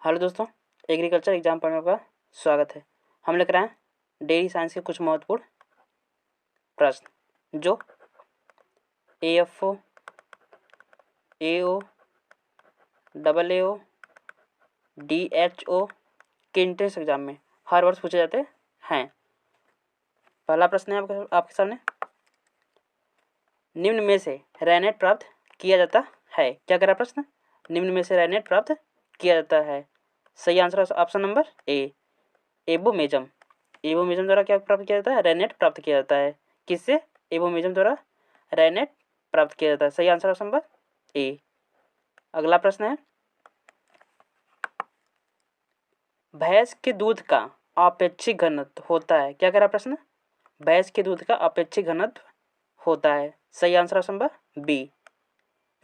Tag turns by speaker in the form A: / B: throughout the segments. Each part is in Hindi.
A: हेलो दोस्तों, एग्रीकल्चर एग्जाम पढ़ने का स्वागत है। हम लेकर आए हैं डेयरी साइंस के कुछ महत्वपूर्ण प्रश्न जो AFO, AO, AAO, DHO के एंट्रेंस एग्जाम में हर वर्ष पूछे जाते हैं। पहला प्रश्न है आपके सामने। निम्न में से रैनेट प्राप्त किया जाता है। क्या कह रहा प्रश्न? निम्न में से रैनेट प्राप्त किया जाता है। सही आंसर ऑप्शन नंबर ए, एबोमेजम। एबोमेजम द्वारा क्या प्राप्त किया जाता है? रैनेट प्राप्त किया जाता है। किससे? एबोमेजम द्वारा रैनेट प्राप्त किया जाता है। सही आंसर ऑप्शन नंबर ए। अगला प्रश्न है, भैंस के दूध का अपेक्षित घनत्व होता है। क्या कह रहा प्रश्न? भैंस के दूध का अपेक्षित घनत्व होता है। सही आंसर ऑप्शन नंबर बी,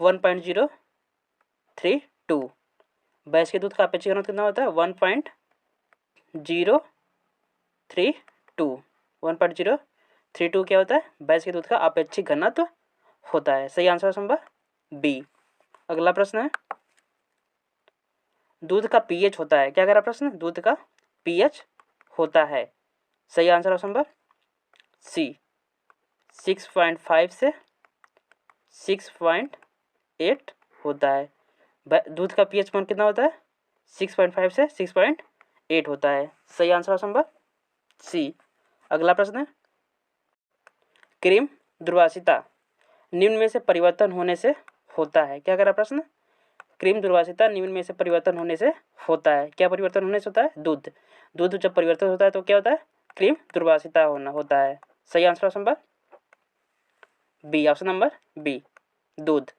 A: 1.032। भैंस के दूध का अपेक्षित घनत्व कितना होता है? 1.032। 1.032 क्या होता है? भैंस के दूध का अपेक्षित घनत्व होता है। सही आंसर ऑप्शन नंबर बी। अगला प्रश्न है, दूध का पीएच होता है। क्या कह रहा प्रश्न? दूध का पीएच होता है। सही आंसर ऑप्शन नंबर सी, 6.5 से 6.8 होता है। दूध का पीएच मान कितना होता है? 6.5 से 6.8 होता है। सही आंसर ऑप्शन नंबर सी। अगला प्रश्न है, क्रीम दुर्वासिता निम्न में से परिवर्तन होने से होता है। क्या कह रहा प्रश्न? क्रीम दुर्वासिता निम्न में से परिवर्तन होने से होता है। क्या परिवर्तन होने से होता है? दूध। दूध जब परिवर्तन होता है तो क्या होता है? क्रीम दुर्वासिता होता है। सही answer option number B, option number B, दूध।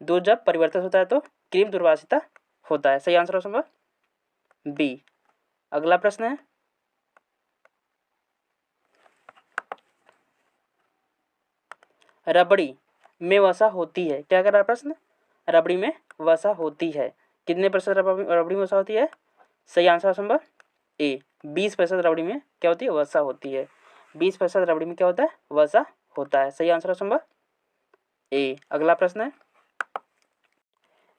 A: दूध जब परिवर्तन होता है तो क्रीम दुर्वासिता होता है। सही आंसर ऑप्शन नंबर बी। अगला प्रश्न है, रबड़ी में वसा होती है। क्या कर रहा प्रश्न? रबड़ी में वसा होती है। कितने प्रतिशत रबड़ी में वसा होती है? सही आंसर ऑप्शन नंबर ए, 20% रबड़ी में क्या होती है? वसा होती है। 20% रबड़ी में क्या होता है? वसा होता है। सही आंसर ऑप्शन नंबर ए। अगला प्रश्न है,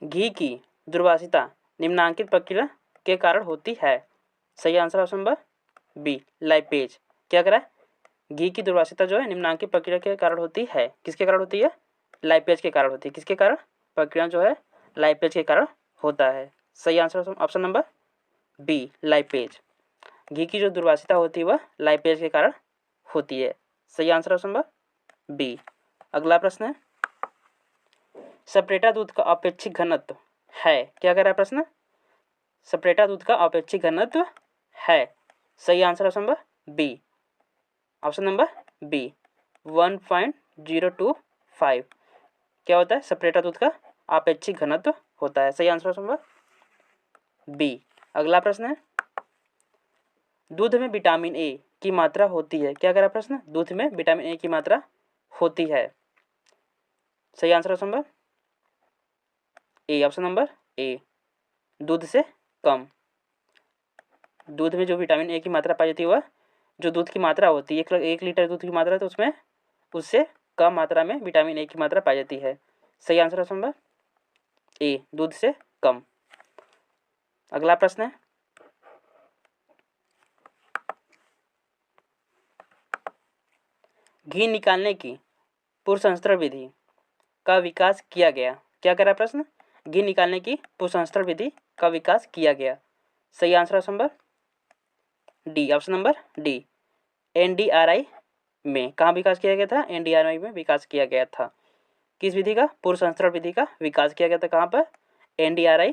A: घी की दुर्वासिता निम्नांकित प्रक्रिया के कारण होती है। सही answer option number B, lipase. क्या करा है? घी की दुर्वासिता जो है निम्नांकित प्रक्रिया के कारण होती है। किसके कारण होती है? लाइपेज के कारण होती है। किसके कारण? प्रक्रिया जो है लाइपेज के कारण होता है। सही answer option number B, lipase. घी की जो दुर्वासिता होती है वह लाइपेज के कारण होती है। सही आंसर ऑप्शन नंबर बी। अगला प्रश्न है, सपरेटा दूध का अपेक्षित घनत्व है। क्या कह रहा है प्रश्न? सपरेटा दूध का अपेक्षित घनत्व है। सही answer option number B, option number B, 1.025। क्या होता है? सपरेटा दूध का अपेक्षित घनत्व होता है। सही आंसर ऑप्शन नंबर बी। अगला प्रश्न है, दूध में विटामिन ए की मात्रा होती है। क्या कह रहा प्रश्न? दूध में विटामिन ए की मात्रा होती है। सही answer option number A, option number ए, दूध से कम। दूध में जो विटामिन ए की मात्रा पाई जाती है वह जो दूध की मात्रा होती है, 1 लीटर दूध की मात्रा, तो उसमें उससे कम मात्रा में विटामिन ए की मात्रा पाई जाती है। सही आंसर ऑप्शन नंबर ए, दूध से कम। अगला प्रश्न है, घी निकालने की पुरसंस्करण विधि का विकास किया गया। क्या कह रहा प्रश्न? घी निकालने की पुरसंस्करण विधि का विकास किया गया। सही answer option number D, option number D, NDRI में। कहाँ विकास किया गया था? NDRI में विकास किया गया था। किस विधि का? पुरसंस्करण विधि का विकास किया गया था। कहाँ पर? NDRI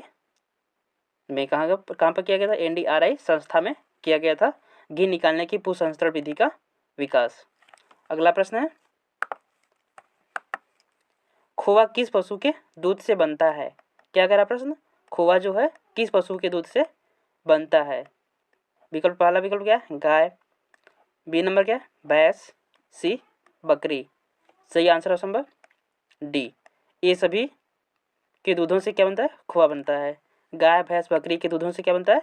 A: में। कहाँ पर किया गया था? NDRI संस्था में किया गया था घी निकालने की पुरसंस्करण विधि का विकास। अगला प्रश्न है, खोआ किस पशु के दूध से बनता है? क्या कह रहा प्रश्न? खोआ जो है किस पशु के दूध से बनता है? विकल्प, पहला विकल्प क्या है? गाय। बी नंबर क्या है? भैंस। सी, बकरी। सही आंसर ऑप्शन नंबर डी, ये सभी के दूधों से क्या बनता है? खोआ बनता है। गाय, भैंस, बकरी के दूधों से क्या बनता है?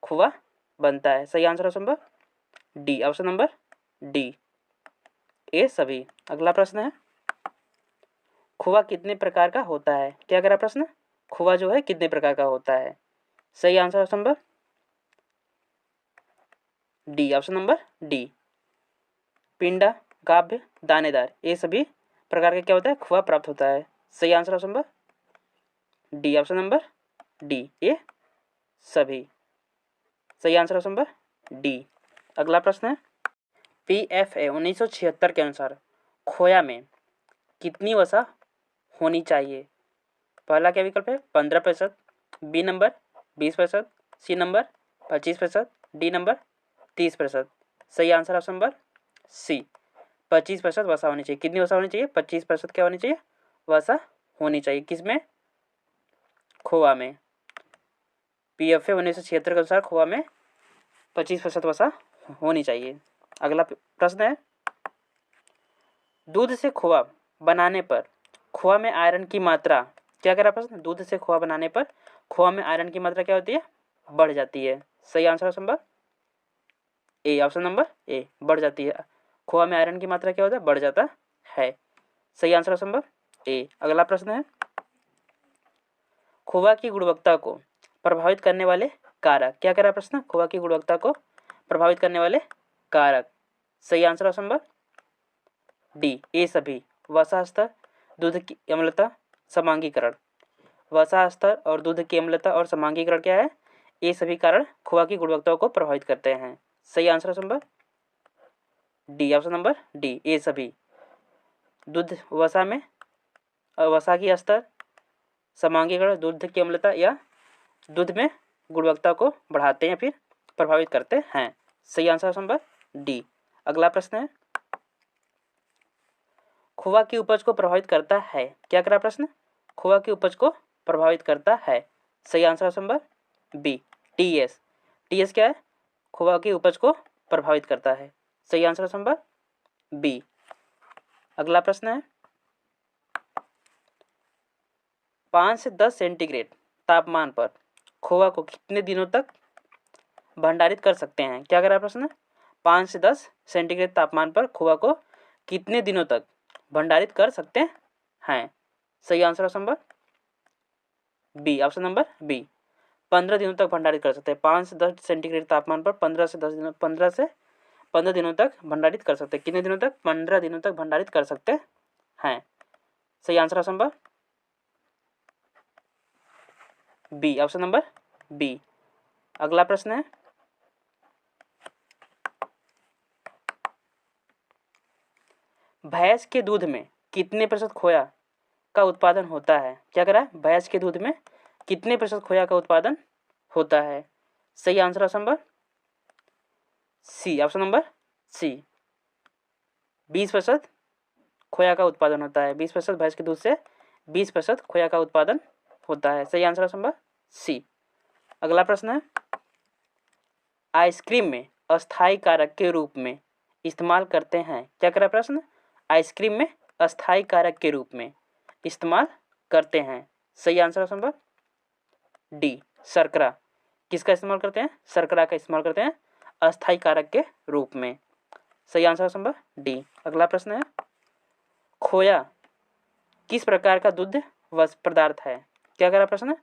A: खोआ बनता है। सही answer option number D, option number D, ये सभी। अगला प्रश्न है, खोआ कितने प्रकार का होता है? क्या कह रहा प्रश्न? खोआ जो है कितने प्रकार का होता है? सही answer option number D, option number D. पिंडा, गाभ्य, दानेदार, ये सभी प्रकार का क्या होता है, खोआ प्राप्त होता है। सही answer option number D, option number D, ये सभी। सही आंसर ऑप्शन नंबर डी। अगला प्रश्न है, PFA 1976 के अनुसार खोया में कितनी वसा होनी चाहिए? पहला क्या विकल्प है, 15%, B number 20%, C number 25%, D number 30%। सही आंसर ऑप्शन नंबर सी, 25% वसा होनी चाहिए। कितनी वसा होनी चाहिए? 25% क्या होनी चाहिए? वसा होनी चाहिए। किसमें? खोआ में। PFA 1976 के अनुसार खोआ में 25% वसा होनी चाहिए। अगला प्रश्न है, दूध से खोआ बनाने पर खोआ में आयरन की मात्रा, क्या कह रहा प्रश्न, दूध से खोआ बनाने पर खोआ में आयरन की मात्रा क्या होती है? बढ़ जाती है। सही answer option number A, option number ए, बढ़ जाती है। खोआ में आयरन की मात्रा क्या होता है? बढ़ जाता है। सही आंसर ऑप्शन नंबर ए। अगला प्रश्न है, खोआ की गुणवत्ता को प्रभावित करने वाले कारक, क्या कह रहा प्रश्न, खोआ की गुणवत्ता को प्रभावित करने वाले कारक। सही आंसर ऑप्शन नंबर डी, ए सभी। वसा स्तर, दूध की अम्लता, समांगीकरण। वसा स्तर और दूध की अम्लता और समांगीकरण क्या है? ये सभी कारण खोआ की गुणवत्ता को प्रभावित करते हैं। सही answer option number D, option number D, ये सभी। दूध वसा में वसा की स्तर, समांगीकरण, दूध की अम्लता या दूध में गुणवत्ता को बढ़ाते हैं, फिर प्रभावित करते हैं। सही आंसर ऑप्शन नंबर डी। अगला प्रश्न है, खोआ की उपज को प्रभावित करता है, क्या करा प्रश्न, खोआ की उपज को प्रभावित करता है। सही answer option number B, TS। TS क्या है? खोआ की उपज को प्रभावित करता है। सही आंसर ऑप्शन नंबर बी। अगला प्रश्न है, 5 से 10 सेंटीग्रेड तापमान पर खोआ को कितने दिनों तक भंडारित कर सकते हैं? क्या करा प्रश्न, 5 से 10 सेंटीग्रेड तापमान पर खोआ को कितने दिनों तक भंडारित कर सकते हैं? सही answer option number B, option number B, 15 दिनों तक भंडारित कर सकते हैं। 5 से 10 सेंटीग्रेड तापमान पर 15 से 15 दिनों तक भंडारित कर सकते हैं। कितने दिनों तक? 15 दिनों तक भंडारित कर सकते हैं। सही answer option number B, option number B. अगला प्रश्न है, भैंस के दूध में कितने प्रतिशत खोया का उत्पादन होता है? क्या करा, भैंस के दूध में कितने प्रतिशत खोया का उत्पादन होता है? सही answer option number C, option number C, 20% खोया का उत्पादन होता है। 20% भैंस के दूध से 20% खोया का उत्पादन होता है। सही आंसर ऑप्शन नंबर सी। अगला प्रश्न है, आइसक्रीम में अस्थायी कारक के रूप में इस्तेमाल करते हैं, क्या करा प्रश्न, आइसक्रीम में अस्थायी कारक के रूप में इस्तेमाल करते हैं। सही आंसर ऑप्शन नंबर डी, शर्करा। किसका इस्तेमाल करते हैं? शर्करा का इस्तेमाल करते हैं अस्थायी कारक के रूप में। सही आंसर ऑप्शन नंबर डी। अगला प्रश्न है, खोया किस प्रकार का दुग्ध पदार्थ है? क्या करा प्रश्न,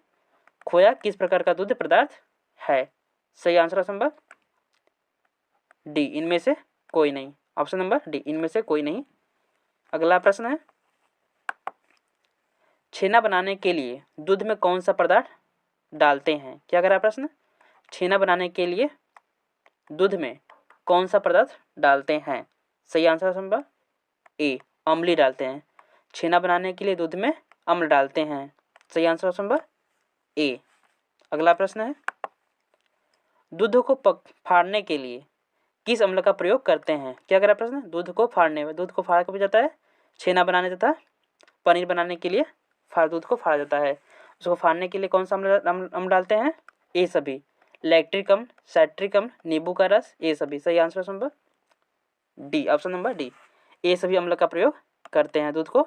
A: खोया किस प्रकार का दुग्ध पदार्थ है? सही आंसर ऑप्शन नंबर डी, इनमें से कोई नहीं। ऑप्शन नंबर डी, इनमें से कोई नहीं। अगला प्रश्न है, छेना बनाने के लिए दूध में कौन सा पदार्थ डालते हैं? क्या करा प्रश्न, छेना बनाने के लिए दूध में कौन सा पदार्थ डालते हैं? सही आंसर ऑप्शन नंबर ए, अम्लीय डालते हैं। छेना बनाने के लिए दूध में अम्ल डालते हैं। सही आंसर ऑप्शन नंबर ए। अगला प्रश्न है, दूध को फाड़ने के लिए किस अम्ल का प्रयोग करते हैं? क्या करा प्रश्न, दूध को फाड़ने में, दूध को फाड़ा कब जाता है? छेना बनाने तथा पनीर बनाने के लिए दूध को फाड़ा जाता है। उसको फाड़ने के लिए कौन सा अम्ल डालते हैं? ए सभी, लैक्टिक अम्ल, साइट्रिक अम्ल, नींबू का रस, ये सभी। सही answer option number D, option number D, ये सभी अम्ल का प्रयोग करते हैं दूध को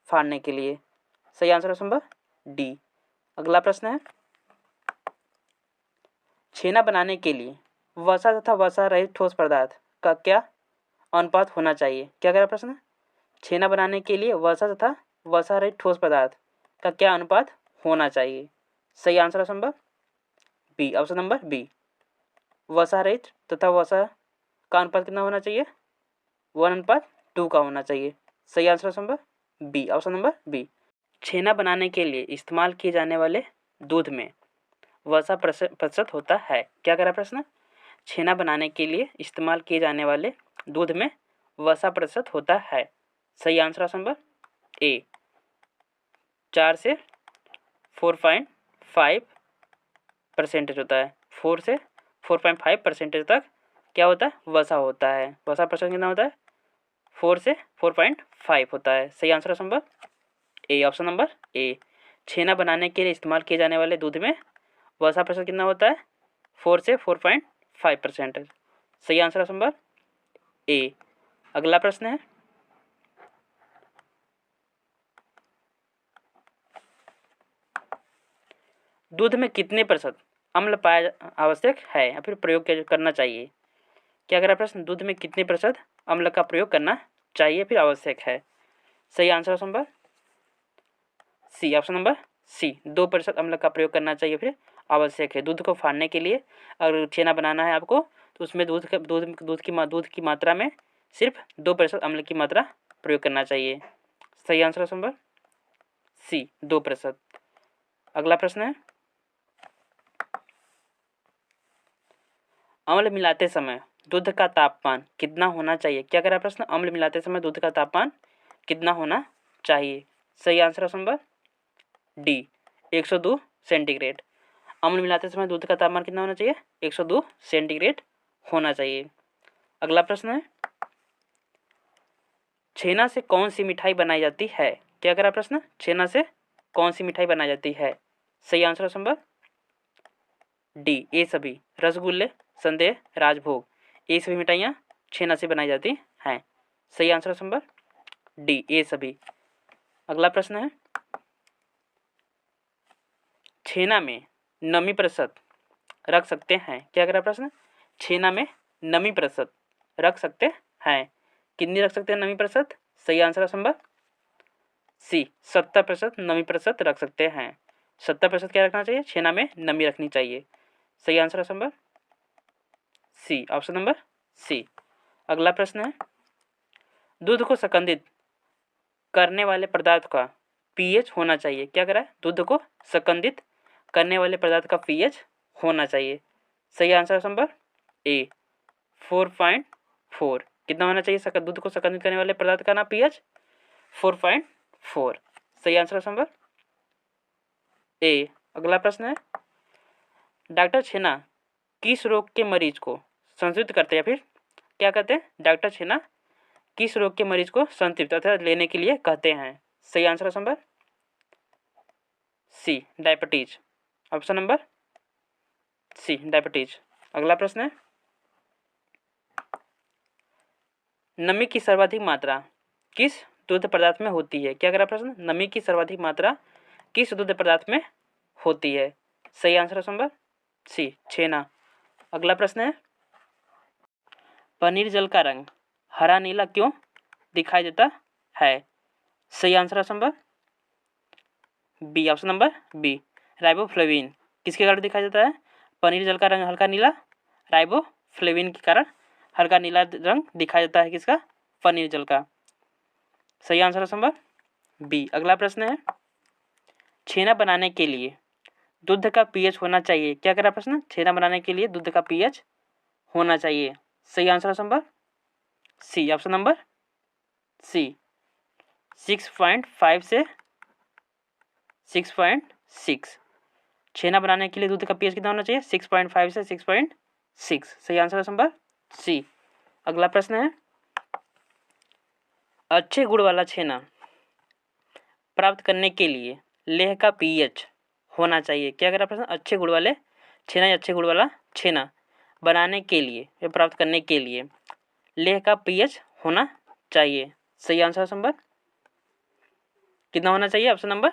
A: फाड़ने के लिए। सही आंसर ऑप्शन नंबर डी। अगला प्रश्न है, छेना बनाने के लिए वसा तथा वसा रहित ठोस पदार्थ का क्या अनुपात होना चाहिए? क्या कह रहा प्रश्न, छेना बनाने के लिए वसा तथा वसा रहित ठोस पदार्थ का क्या अनुपात होना चाहिए? सही answer option number B, option number B. वसा रहित तथा वसा का अनुपात कितना होना चाहिए? 1:2 का होना चाहिए। सही answer option number B, option number B. छेना बनाने के लिए इस्तेमाल किए जाने वाले दूध में वसा प्रतिशत होता है। क्या कह रहा है प्रश्न? छेना बनाने के लिए इस्तेमाल किए जाने वाले दूध में वसा प्रतिशत होता है। सही आंसर ऑप्शन नंबर ए, 4 से 4.5% होता है। 4 से 4.5% तक क्या होता है? वसा होता है। वसा प्रतिशत कितना होता है? 4 से 4.5 होता है। सही answer option number A, option number A. छेना बनाने के लिए इस्तेमाल किए जाने वाले दूध में वसा प्रतिशत कितना होता है? 4 से 4.5%। सही आंसर ऑप्शन नंबर ए। अगला प्रश्न है, दूध में कितने प्रतिशत अम्ल पाया आवश्यक है या फिर प्रयोग करना चाहिए? क्या कह रहा प्रश्न? दूध में कितने प्रतिशत अम्ल का प्रयोग करना चाहिए फिर आवश्यक है? सही answer option number C, option number C, 2% अम्ल का प्रयोग करना चाहिए फिर आवश्यक है। दूध को फाड़ने के लिए अगर छेना बनाना है आपको तो उसमें दूध की मात्रा में सिर्फ 2% अम्ल की मात्रा प्रयोग करना चाहिए। सही आंसर ऑप्शन नंबर सी, 2%। अगला प्रश्न है, अम्ल मिलाते समय दूध का तापमान कितना होना चाहिए? क्या कह रहा है प्रश्न? अम्ल मिलाते समय दूध का तापमान कितना होना चाहिए? सही answer option number D, 102 centigrade. अम्ल मिलाते समय दूध का तापमान कितना होना चाहिए? 102 सेंटीग्रेड होना चाहिए। अगला प्रश्न है, छेना से कौन सी मिठाई बनाई जाती है? क्या कह रहा प्रश्न? छेना से कौन सी मिठाई बनाई जाती है? सही आंसर ऑप्शन नंबर डी, ए सभी। रसगुल्ले, संदेह, राजभोग, ये सभी मिठाइयाँ छेना से बनाई जाती हैं। सही आंसर ऑप्शन नंबर डी, ए सभी। अगला प्रश्न है, छेना में नमी प्रतिशत रख सकते हैं? क्या कह रहा प्रश्न? छेना में नमी प्रतिशत रख सकते हैं। कितनी रख सकते हैं नमी प्रतिशत? सही आंसर ऑप्शन नंबर सी, 70% नमी प्रतिशत रख सकते हैं। 70% क्या रखना चाहिए? छेना में नमी रखनी चाहिए। सही answer option number C, option number C. अगला प्रश्न है, दूध को संकुचित करने वाले पदार्थ का पीएच होना चाहिए। क्या कह रहा है? दूध को संकुचित करने वाले पदार्थ का पीएच होना चाहिए। सही आंसर ऑप्शन नंबर ए, 4.4। कितना होना चाहिए दूध को संकुचित करने वाले पदार्थ का ना पीएच? 4.4। सही आंसर ऑप्शन नंबर ए। अगला प्रश्न है, डॉक्टर छेना किस रोग के मरीज को संतृप्त करते हैं? फिर क्या कहते हैं? डॉक्टर छेना किस रोग के मरीज को संतृप्त अर्थात लेने के लिए कहते हैं? सही answer option number C, diabetes. Option number C, diabetes. अगला प्रश्न है, नमी की सर्वाधिक मात्रा किस दूध पदार्थ में होती है? क्या कह रहा प्रश्न? नमी की सर्वाधिक मात्रा किस दूध पदार्थ में होती है? सही आंसर ऑप्शन नंबर सी, छेना। अगला प्रश्न है, पनीर जल का रंग हरा नीला क्यों दिखाई देता है? सही answer option number B, option number B, riboflavin किसके कारण दिखाई देता है? पनीर जल का रंग हल्का नीला राइबोफ्लेविन के कारण हल्का नीला रंग दिखाई देता है। किसका? पनीर जल का। सही आंसर ऑप्शन नंबर बी। अगला प्रश्न है, छेना बनाने के लिए दूध का पीएच होना चाहिए? क्या कह रहा प्रश्न? छेना बनाने के लिए दूध का पीएच होना चाहिए। सही answer option number C, option number C, 6.5 से 6.6। छेना बनाने के लिए दूध का पीएच कितना होना चाहिए? 6.5 से 6.6। सही आंसर ऑप्शन नंबर सी। अगला प्रश्न है, अच्छे गुड़ वाला छेना प्राप्त करने के लिए लेह का पीएच होना चाहिए। क्या कह रहा प्रश्न? अच्छे गुड़ वाले छेना या अच्छे गुड़ वाला छेना बनाने के लिए या प्राप्त करने के लिए लेह का पीएच होना चाहिए। सही आंसर ऑप्शन नंबर कितना होना चाहिए? Option number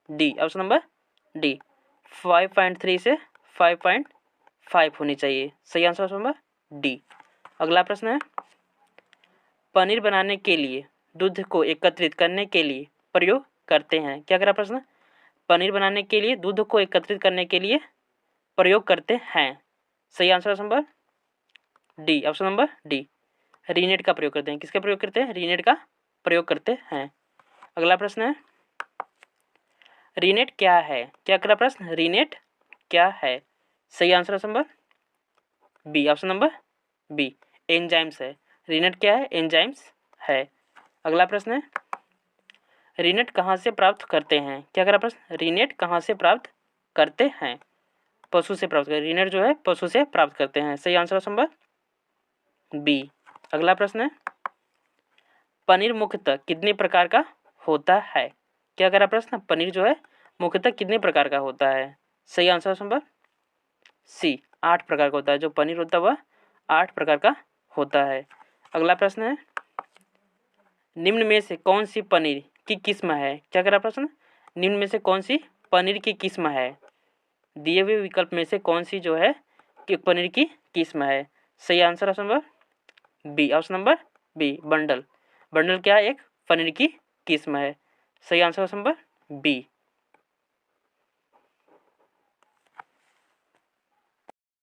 A: D, option number D, 5.3 से 5.5 होनी चाहिए। सही आंसर ऑप्शन नंबर डी। अगला प्रश्न है, पनीर बनाने के लिए दूध को एकत्रित करने के लिए प्रयोग करते हैं? क्या कह रहा प्रश्न? पनीर बनाने के लिए दूध को एकत्रित करने के लिए प्रयोग करते हैं? सही answer option number D, option number D, rennet का प्रयोग करते हैं। किसका प्रयोग करते हैं? रीनेट का प्रयोग करते हैं। अगला प्रश्न है, रीनेट क्या है? क्या करा प्रश्न? रीनेट क्या है? सही answer option number B, option number B, enzymes है। रीनेट क्या है? एंजाइम्स है। अगला प्रश्न है, रीनेट कहाँ से प्राप्त करते हैं? क्या करा प्रश्न? रीनेट कहाँ से प्राप्त करते हैं? पशु से प्राप्त करते हैं। रीनेट जो है पशु से प्राप्त करते हैं। सही आंसर ऑप्शन नंबर बी। अगला प्रश्न है, पनीर मुख्यतः कितने प्रकार का होता है? क्या करा प्रश्न? पनीर जो है मुख्यतः कितने प्रकार का होता है? सही आंसर ऑप्शन नंबर सी, 8 प्रकार का होता है। जो पनीर होता है वह 8 प्रकार का होता है। अगला प्रश्न है, निम्न में से कौन सी पनीर की किस्म है? क्या करा प्रश्न? निम्न में से कौन सी पनीर की किस्म है? दिए हुए विकल्प में से कौन सी जो है कि पनीर की किस्म है? सही answer option number B, option number B, bundle. Bundle क्या है? एक पनीर की किस्म है। सही आंसर ऑप्शन नंबर बी।